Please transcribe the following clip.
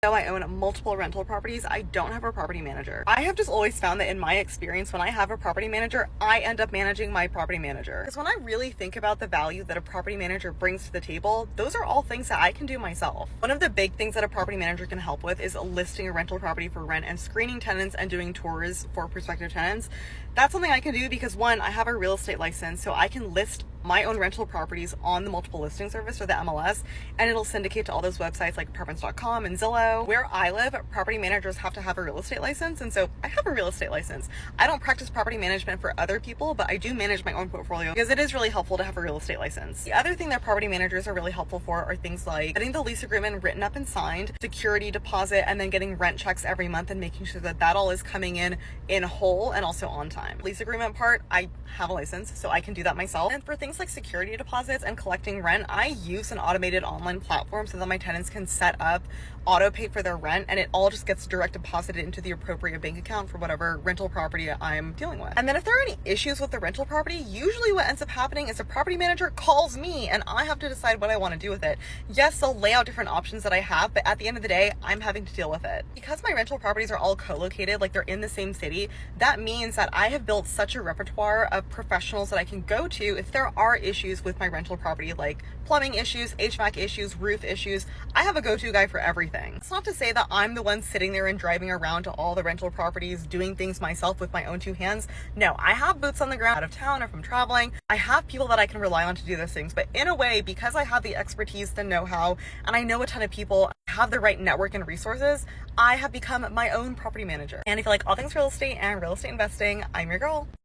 Though I own multiple rental properties, I don't have a property manager. I have just always found that in my experience, when I have a property manager, I end up managing my property manager. Because when I really think about the value that a property manager brings to the table, those are all things that I can do myself. One of the big things that a property manager can help with is listing a rental property for rent and screening tenants and doing tours for prospective tenants. That's something I can do because one, I have a real estate license, so I can list my own rental properties on the multiple listing service or the MLS, and it'll syndicate to all those websites like apartments.com and Zillow. Where I live, property managers have to have a real estate license, and so I have a real estate license. I don't practice property management for other people, but I do manage my own portfolio because it is really helpful to have a real estate license. The other thing that property managers are really helpful for are things like getting the lease agreement written up and signed, security deposit, and then getting rent checks every month and making sure that that all is coming in whole and also on time. Lease agreement part, I have a license, so I can do that myself. And for things like security deposits and collecting rent, I use an automated online platform so that my tenants can set up auto pay for their rent, and it all just gets direct deposited into the appropriate bank account for whatever rental property I'm dealing with. And then if there are any issues with the rental property, usually what ends up happening is the property manager calls me and I have to decide what I want to do with it. Yes, they'll lay out different options that I have, but at the end of the day, I'm having to deal with it. Because my rental properties are all co-located, like they're in the same city, that means that I have built such a repertoire of professionals that I can go to if there are issues with my rental property, like plumbing issues, HVAC issues, roof issues. I have a go-to guy for everything. It's not to say that I'm the one sitting there and driving around to all the rental properties doing things myself with my own two hands. No, I have boots on the ground out of town or from traveling. I have people that I can rely on to do those things. But in a way, because I have the expertise, the know-how, and I know a ton of people, have the right network and resources, I have become my own property manager. And if you like all things real estate and real estate investing, I'm your girl.